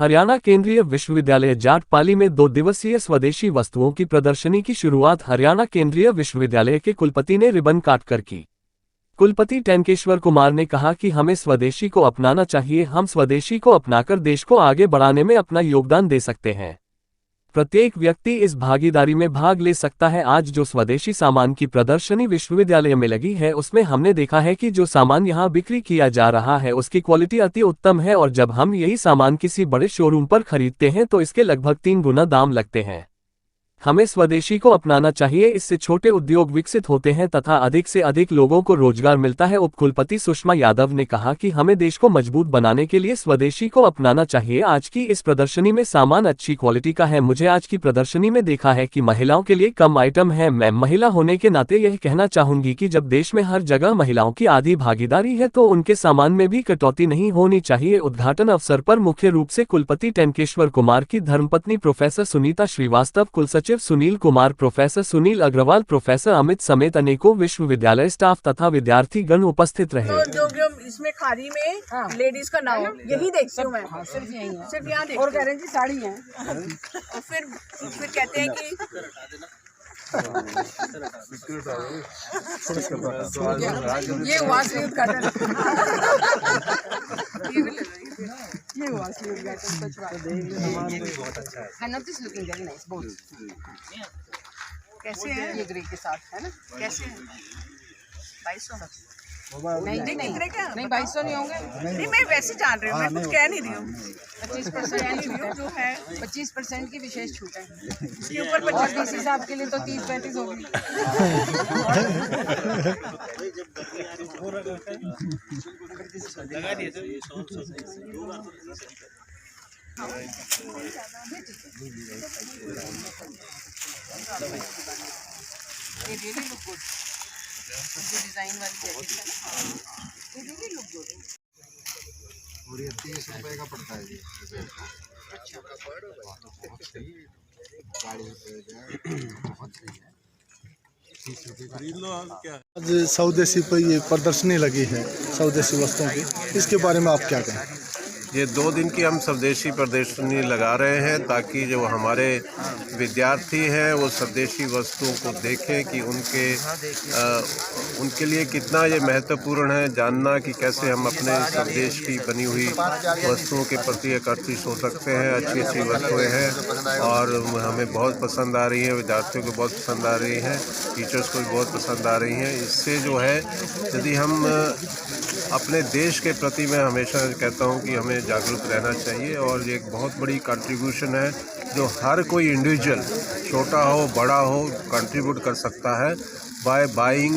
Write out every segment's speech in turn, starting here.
हरियाणा केंद्रीय विश्वविद्यालय जाटपाली में 2 दिवसीय स्वदेशी वस्तुओं की प्रदर्शनी की शुरुआत हरियाणा केंद्रीय विश्वविद्यालय के कुलपति ने रिबन काटकर की। कुलपति टंकेश्वर कुमार ने कहा कि हमें स्वदेशी को अपनाना चाहिए, हम स्वदेशी को अपनाकर देश को आगे बढ़ाने में अपना योगदान दे सकते हैं। प्रत्येक व्यक्ति इस भागीदारी में भाग ले सकता है। आज जो स्वदेशी सामान की प्रदर्शनी विश्वविद्यालय में लगी है, उसमें हमने देखा है कि जो सामान यहाँ बिक्री किया जा रहा है उसकी क्वालिटी अति उत्तम है, और जब हम यही सामान किसी बड़े शोरूम पर खरीदते हैं तो इसके लगभग 3 गुना दाम लगते हैं। हमें स्वदेशी को अपनाना चाहिए, इससे छोटे उद्योग विकसित होते हैं तथा अधिक से अधिक लोगों को रोजगार मिलता है। उपकुलपति सुषमा यादव ने कहा कि हमें देश को मजबूत बनाने के लिए स्वदेशी को अपनाना चाहिए। आज की इस प्रदर्शनी में सामान अच्छी क्वालिटी का है। मुझे आज की प्रदर्शनी में देखा है कि महिलाओं के लिए कम आइटम है। मैं महिला होने के नाते यह कहना चाहूंगी कि जब देश में हर जगह महिलाओं की आधी भागीदारी है तो उनके सामान में भी कटौती नहीं होनी चाहिए। उद्घाटन अवसर पर मुख्य रूप से कुलपति टंकेश्वर कुमार की धर्मपत्नी प्रोफेसर सुनीता श्रीवास्तव, कुलसचिव सुनील कुमार, प्रोफेसर सुनील अग्रवाल, प्रोफेसर अमित समेत अनेकों विश्वविद्यालय स्टाफ तथा विद्यार्थी गण उपस्थित रहे। जो इसमें खादी में लेडीज का नाम यही देखती हूँ मैं, सिर्फ यही है, सिर्फ यहाँ देखती। और कह रहे हैं जी साड़ी है, और फिर कहते हैं कि ये हुआ असली उद्घाटन, ये हुआ असली उद्घाटन। सच बात है। Not this looking very nice both. कैसे है ये ग्रे के साथ, है ना? कैसे है? 2200 नहीं, कितने का? नहीं 2200 नहीं होंगे। नहीं, मैं वैसे जान रही हूँ, मैं कुछ कह नहीं रही हूँ। 25% जो है 25% की विशेष छूट है इसके ऊपर। और इस हिसाब के लिए तो 30-35 होगी। ये रियली लुक गुड। डिजाइन वाली जैकेट है ना, ये रियली लुक गुड। और ये 30 रुपए का पड़ता है जी। अच्छा, बहुत सही है, 40 रुपए बहुत सही है, 30 रुपए खरीद लो। आज स्वदेशी पर ये प्रदर्शनी लगी है स्वदेशी वस्तुओं की, इसके बारे में आप क्या कहें? ये 2 दिन की हम स्वदेशी प्रदर्शनी लगा रहे हैं ताकि जो हमारे विद्यार्थी हैं वो स्वदेशी वस्तुओं को देखें कि उनके लिए कितना ये महत्वपूर्ण है जानना कि कैसे हम अपने स्वदेश की बनी हुई वस्तुओं के प्रति आकर्षित हो सकते हैं। अच्छी अच्छी वस्तुएं हैं और हमें बहुत पसंद आ रही हैं, विद्यार्थियों को बहुत पसंद आ रही हैं, टीचर्स को भी बहुत पसंद आ रही हैं। इससे जो है यदि हम अपने देश के प्रति मैं हमेशा कहता हूं कि हमें जागरूक रहना चाहिए, और ये एक बहुत बड़ी कंट्रीब्यूशन है जो हर कोई इंडिविजुअल, छोटा हो बड़ा हो, कंट्रीब्यूट कर सकता है बाय बाइंग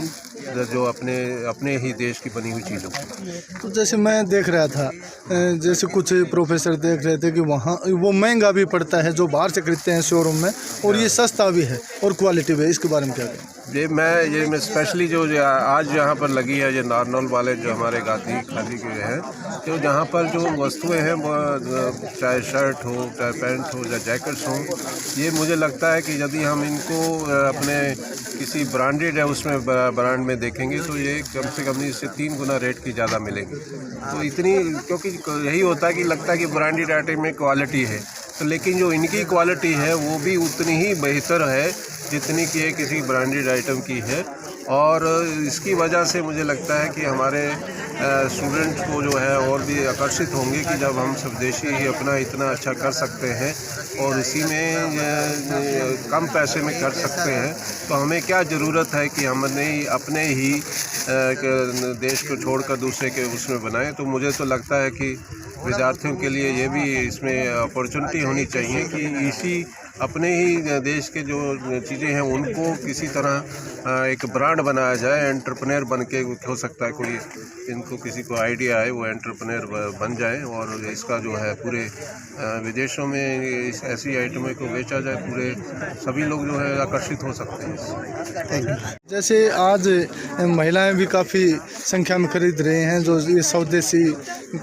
जो अपने ही देश की बनी हुई चीज़ों। तो जैसे मैं देख रहा था, जैसे कुछ प्रोफेसर देख रहे थे कि वहाँ वो महंगा भी पड़ता है जो बाहर से खरीदते हैं शोरूम में, और ये सस्ता भी है और क्वालिटी भी है, इसके बारे में क्या कहें? ये मैं स्पेशली जो आज यहाँ पर लगी है, ये नारनौल वाले जो हमारे खादी के हैं, तो जहाँ पर जो वस्तुएं हैं वो चाहे शर्ट हो, चाहे पैंट हो, चाहे जैकेट्स हो, ये मुझे लगता है कि यदि हम इनको अपने किसी ब्रांडेड है उसमें ब्रांड में देखेंगे तो ये कम से कम इससे 3 गुना रेट की ज़्यादा मिलेगी। तो इतनी, क्योंकि यही होता है कि लगता है कि ब्रांडेड आइटम में क्वालिटी है, तो लेकिन जो इनकी क्वालिटी है वो भी उतनी ही बेहतर है जितनी कि किसी ब्रांडेड आइटम की है। और इसकी वजह से मुझे लगता है कि हमारे स्टूडेंट्स को जो है और भी आकर्षित होंगे कि जब हम स्वदेशी ही अपना इतना अच्छा कर सकते हैं और इसी में कम पैसे में कर सकते हैं, तो हमें क्या ज़रूरत है कि हमने अपने ही देश को छोड़कर दूसरे के उसमें बनाएं। तो मुझे तो लगता है कि विद्यार्थियों के लिए ये भी इसमें अपॉर्चुनिटी होनी चाहिए कि इसी अपने ही देश के जो चीज़ें हैं उनको किसी तरह एक ब्रांड बनाया जाए। एंटरप्रेन्योर बन के हो सकता है कोई, इनको किसी को आइडिया है वो एंटरप्रेन्योर बन जाए और इसका जो है पूरे विदेशों में इस ऐसी आइटमों को बेचा जाए, पूरे सभी लोग जो है आकर्षित हो सकते हैं। जैसे आज महिलाएं भी काफ़ी संख्या में खरीद रहे हैं, जो ये स्वदेशी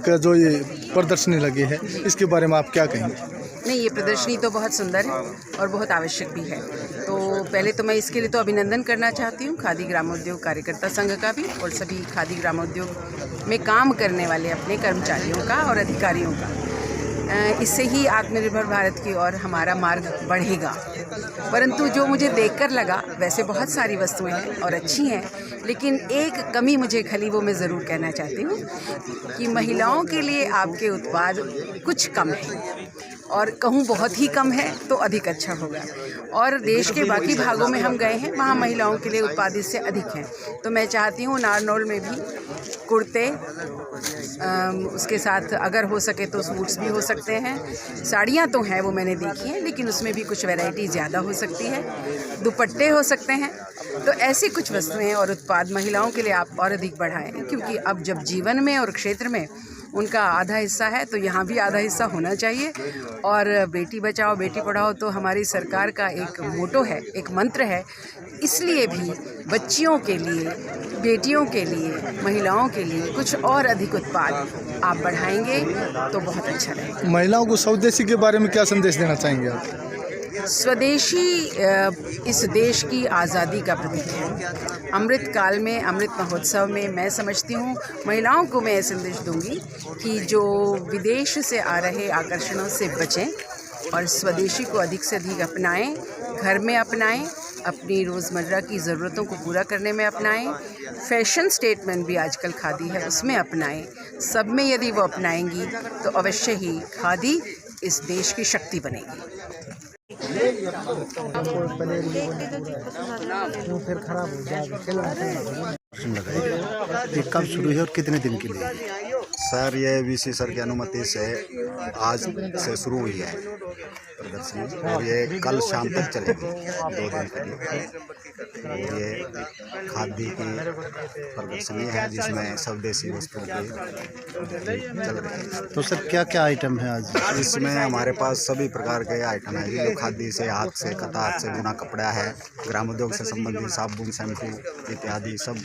का जो ये प्रदर्शनी लगी है, इसके बारे में आप क्या कहेंगे? नहीं, ये प्रदर्शनी तो बहुत सुंदर है और बहुत आवश्यक भी है। तो पहले तो मैं इसके लिए तो अभिनंदन करना चाहती हूँ खादी ग्रामोद्योग कार्यकर्ता संघ का भी, और सभी खादी ग्रामोद्योग में काम करने वाले अपने कर्मचारियों का और अधिकारियों का। इससे ही आत्मनिर्भर भारत की ओर हमारा मार्ग बढ़ेगा। परंतु जो मुझे देखकर लगा, वैसे बहुत सारी वस्तुएं हैं और अच्छी हैं, लेकिन एक कमी मुझे खली, वो मैं ज़रूर कहना चाहती हूँ कि महिलाओं के लिए आपके उत्पाद कुछ कम है, और कहूँ बहुत ही कम है तो अधिक अच्छा होगा। और देश के बाकी भागों में हम गए हैं, वहाँ महिलाओं के लिए उत्पाद इससे अधिक हैं। तो मैं चाहती हूँ नारनौल में भी कुर्ते, उसके साथ अगर हो सके तो सूट्स भी हो सकते हैं। साड़ियाँ तो हैं, वो मैंने देखी हैं, लेकिन उसमें भी कुछ वैरायटी ज़्यादा हो सकती है। दुपट्टे हो सकते हैं। तो ऐसी कुछ वस्तुएं और उत्पाद महिलाओं के लिए आप और अधिक बढ़ाएं, क्योंकि अब जब जीवन में और क्षेत्र में उनका आधा हिस्सा है, तो यहाँ भी आधा हिस्सा होना चाहिए। और बेटी बचाओ बेटी पढ़ाओ तो हमारी सरकार का एक मोटो है, एक मंत्र है। इसलिए भी बच्चियों के लिए, बेटियों के लिए, महिलाओं के लिए कुछ और अधिक उत्पाद आप बढ़ाएंगे तो बहुत अच्छा रहेगा। महिलाओं को स्वदेशी के बारे में क्या संदेश देना चाहेंगे आप? स्वदेशी इस देश की आज़ादी का प्रतीक है। अमृत काल में, अमृत महोत्सव में मैं समझती हूँ महिलाओं को मैं संदेश दूंगी कि जो विदेश से आ रहे आकर्षणों से बचें और स्वदेशी को अधिक से अधिक अपनाएं, घर में अपनाएं, अपनी रोज़मर्रा की ज़रूरतों को पूरा करने में अपनाएं। फैशन स्टेटमेंट भी आजकल खादी है, उसमें अपनाएं। सब में यदि वो अपनाएंगी तो अवश्य ही खादी इस देश की शक्ति बनेगी। ये कब शुरू है और कितने दिन के लिए? सर ये वीसी सर की अनुमति से आज से शुरू हुई है प्रदर्शनी, और ये कल शाम तक चलेगी 2 दिन के लिए। और ये खादी की प्रदर्शनी है जिसमें स्वदेशी वस्तुओं के चल रहे हैं। तो सर क्या क्या आइटम है आज? इसमें हमारे पास सभी प्रकार के आइटम है, जो खादी से, हाथ से कता, हाथ से बुना कपड़ा है, ग्रामोद्योग से संबंधित साबुन, शैम्पू इत्यादि सब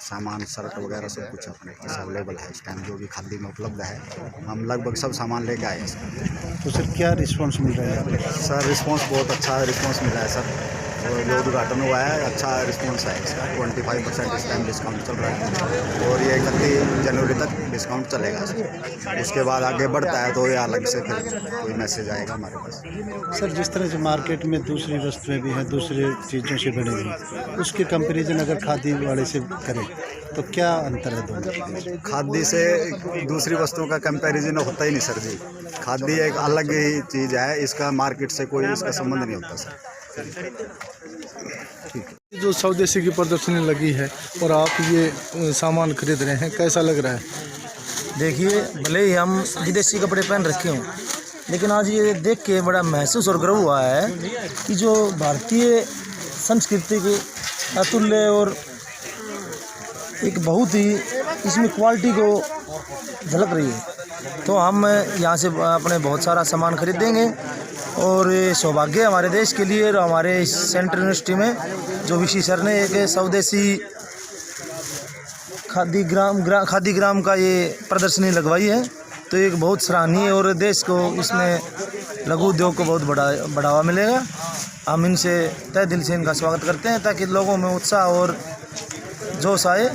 सामान, शर्ट वगैरह सब कुछ अपने पास अवेलेबल है इस टाइम, जो भी खादी में उपलब्ध है। हम लगभग सब सामान लेके आए हैं। तो सर क्या रिस्पांस मिल रहा है? सर रिस्पांस बहुत अच्छा रिस्पांस मिला है सर। जो उद्घाटन हुआ है अच्छा रिस्पांस है इसका। 25% इस टाइम डिस्काउंट चल रहा है, और ये 31 जनवरी तक डिस्काउंट चलेगा सर। उसके बाद आगे बढ़ता है तो ये अलग से फिर कोई मैसेज आएगा हमारे पास। सर जिस तरह से मार्केट में दूसरी वस्तुएं भी हैं, दूसरी चीज़ों से बनी हुई, उसके कंपैरिजन अगर खादी वाले से करें तो क्या अंतर है दोनों? खादी से दूसरी वस्तुओं का कंपैरिजन होता ही नहीं सर जी। खादी एक अलग ही चीज़ है, इसका मार्केट से कोई इसका संबंध नहीं होता सर। जो स्वदेशी की प्रदर्शनी लगी है और आप ये सामान खरीद रहे हैं, कैसा लग रहा है? देखिए, भले ही हम विदेशी कपड़े पहन रखे हों, लेकिन आज ये देख के बड़ा महसूस और गर्व हुआ है कि जो भारतीय संस्कृति के अतुल्य और एक बहुत ही इसमें क्वालिटी को झलक रही है। तो हम यहाँ से अपने बहुत सारा सामान खरीदेंगे, और ये सौभाग्य हमारे देश के लिए और हमारे इस सेंट्रल यूनिवर्सिटी में जो वीसी सर ने एक स्वदेशी खादी ग्राम का ये प्रदर्शनी लगवाई है, तो एक बहुत सराहनीय, और देश को इसमें लघु उद्योग को बहुत बढ़ावा मिलेगा। हम इनसे तहे दिल से इनका स्वागत करते हैं, ताकि लोगों में उत्साह और जोश आए।